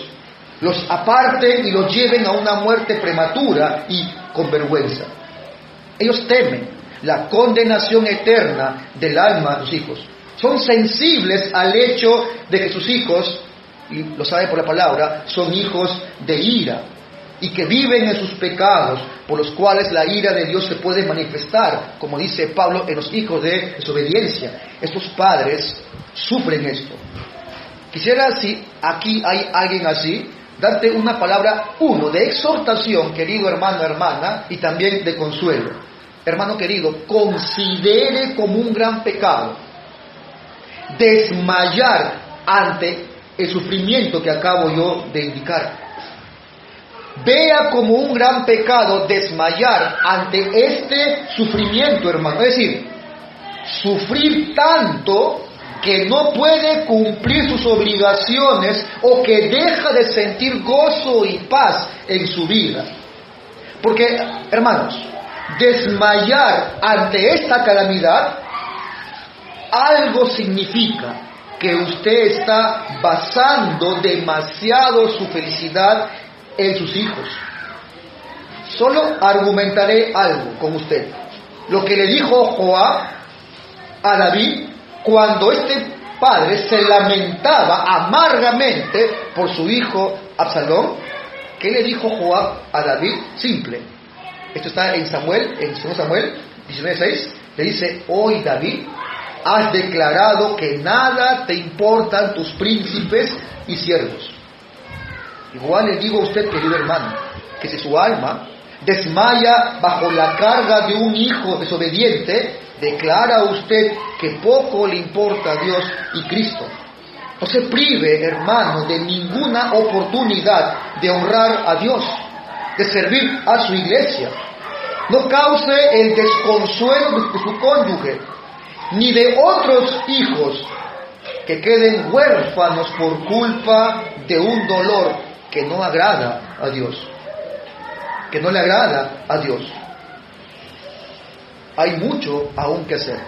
los aparten y los lleven a una muerte prematura y con vergüenza. Ellos temen la condenación eterna del alma de sus hijos. Son sensibles al hecho de que sus hijos, y lo sabe por la palabra, son hijos de ira y que viven en sus pecados, por los cuales la ira de Dios se puede manifestar, como dice Pablo, en los hijos de desobediencia. Estos padres sufren esto. Quisiera, si aquí hay alguien así, darte una palabra, de exhortación, querido hermano, hermana, y también de consuelo. Hermano querido, considere como un gran pecado desmayar ante el sufrimiento que acabo yo de indicar. Vea como un gran pecado desmayar ante este sufrimiento, hermano. Es decir, sufrir tanto que no puede cumplir sus obligaciones o que deja de sentir gozo y paz en su vida. Porque, hermanos, desmayar ante esta calamidad algo significa que usted está basando demasiado su felicidad en sus hijos. Solo argumentaré algo con usted. Lo que le dijo Joab a David cuando este padre se lamentaba amargamente por su hijo Absalón. ¿Qué le dijo Joab a David? Simple. Esto está en Samuel, en 2 Samuel 19:6. Le dice: hoy, David, has declarado que nada te importan tus príncipes y siervos. Igual le digo a usted, querido hermano, que si su alma desmaya bajo la carga de un hijo desobediente, declara a usted que poco le importa a Dios y Cristo. No se prive, hermano, de ninguna oportunidad de honrar a Dios, de servir a su iglesia. No cause el desconsuelo de su cónyuge, ni de otros hijos que queden huérfanos por culpa de un dolor que no agrada a Dios, que no le agrada a Dios. Hay mucho aún que hacer.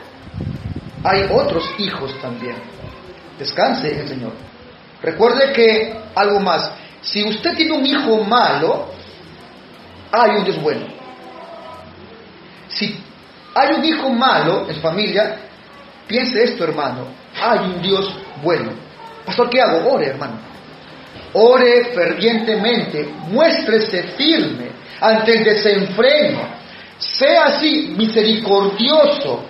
Hay otros hijos también. Descanse en el Señor. Recuerde que algo más: si usted tiene un hijo malo, hay un Dios bueno. Si hay un hijo malo en su familia, piense esto, hermano: hay un Dios bueno. Pastor, ¿qué hago? Ore, hermano. Ore fervientemente, muéstrese firme ante el desenfreno, sea así misericordioso,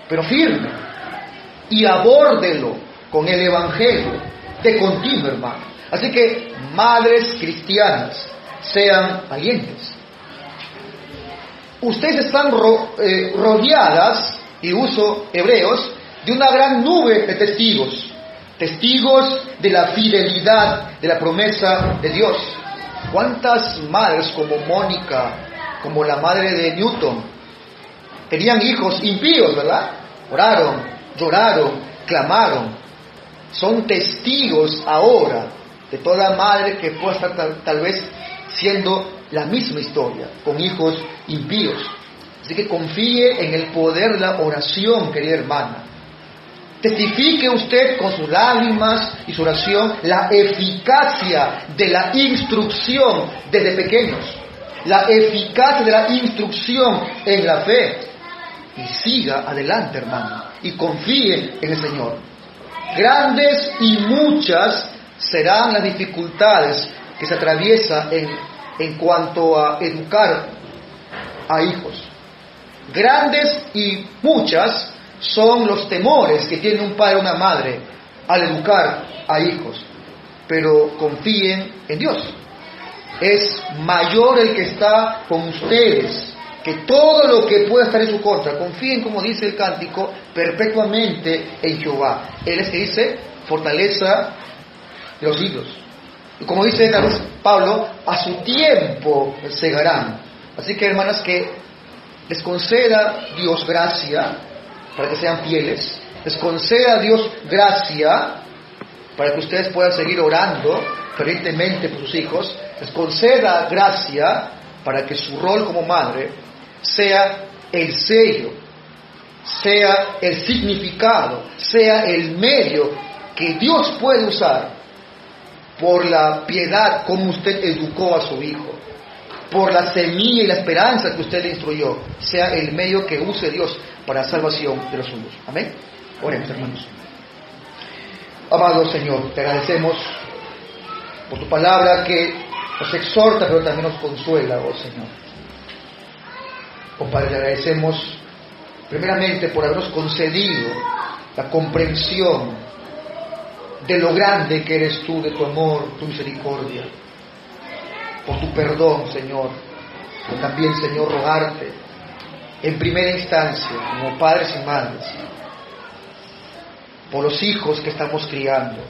pero firme, y abórdelo con el Evangelio de continuo, hermano. Así que, madres cristianas, sean valientes. Ustedes están rodeadas, y uso hebreos, de una gran nube de testigos de la fidelidad de la promesa de Dios. ¿Cuántas madres como Mónica, como la madre de Newton, tenían hijos impíos, verdad? Oraron, lloraron, clamaron. Son testigos ahora de toda madre que pueda estar tal vez siendo la misma historia, con hijos impíos. Así que confíe en el poder de la oración, querida hermana. Testifique usted con sus lágrimas y su oración la eficacia de la instrucción desde pequeños. La eficacia de la instrucción en la fe. Y siga adelante, hermano. Y confíe en el Señor. Grandes y muchas serán las dificultades que se atraviesan en cuanto a educar a hijos. Grandes y muchas son los temores que tiene un padre o una madre al educar a hijos. Pero confíen en Dios. Es mayor el que está con ustedes que todo lo que pueda estar en su contra. Confíen, como dice el cántico, perpetuamente en Jehová. Él es que dice, fortaleza de los siglos. Y como dice Pablo, a su tiempo segarán. Así que, hermanas, que les conceda Dios gracia para que sean fieles. Les conceda Dios gracia para que ustedes puedan seguir orando fervientemente por sus hijos. Les conceda gracia para que su rol como madre sea el sello, sea el significado, sea el medio que Dios puede usar por la piedad como usted educó a su hijo, por la semilla y la esperanza que usted le instruyó, sea el medio que use Dios para la salvación de los suyos. Amén. Oremos, hermanos. Amado Señor, te agradecemos por tu palabra que nos exhorta, pero también nos consuela, oh Señor. Oh Padre, te agradecemos primeramente por habernos concedido la comprensión de lo grande que eres tú, de tu amor, tu misericordia, por tu perdón, Señor. Pero también, Señor, rogarte en primera instancia, como padres y madres, por los hijos que estamos criando,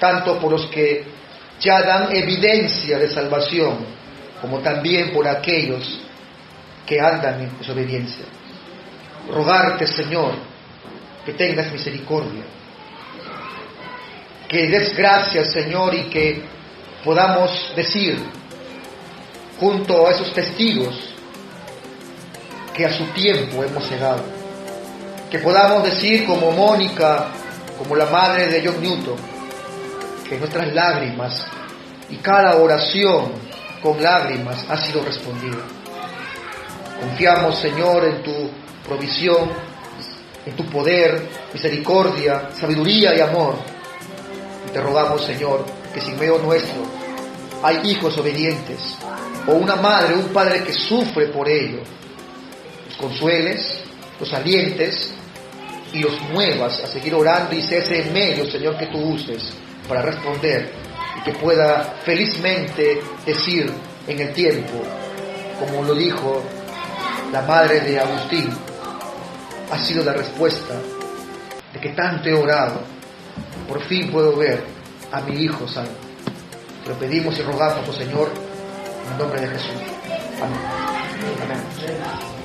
tanto por los que ya dan evidencia de salvación, como también por aquellos que andan en desobediencia. Rogarte, Señor, que tengas misericordia, que des gracias, Señor, y que podamos decir, junto a esos testigos que a su tiempo hemos cegado, que podamos decir como Mónica, como la madre de John Newton, que nuestras lágrimas y cada oración con lágrimas ha sido respondida. Confiamos, Señor, en tu provisión, en tu poder, misericordia, sabiduría y amor. Y te rogamos, Señor, que si en medio nuestro hay hijos obedientes, o una madre o un padre que sufre por ello, los consueles, los alientes y los muevas a seguir orando, y sea ese medio, Señor, que tú uses para responder, y que pueda felizmente decir en el tiempo, como lo dijo la madre de Agustín, ha sido la respuesta de que tanto he orado, por fin puedo ver a mi hijo salvo. Te lo pedimos y rogamos, oh Señor, en el nombre de Jesús. Amén. Amén.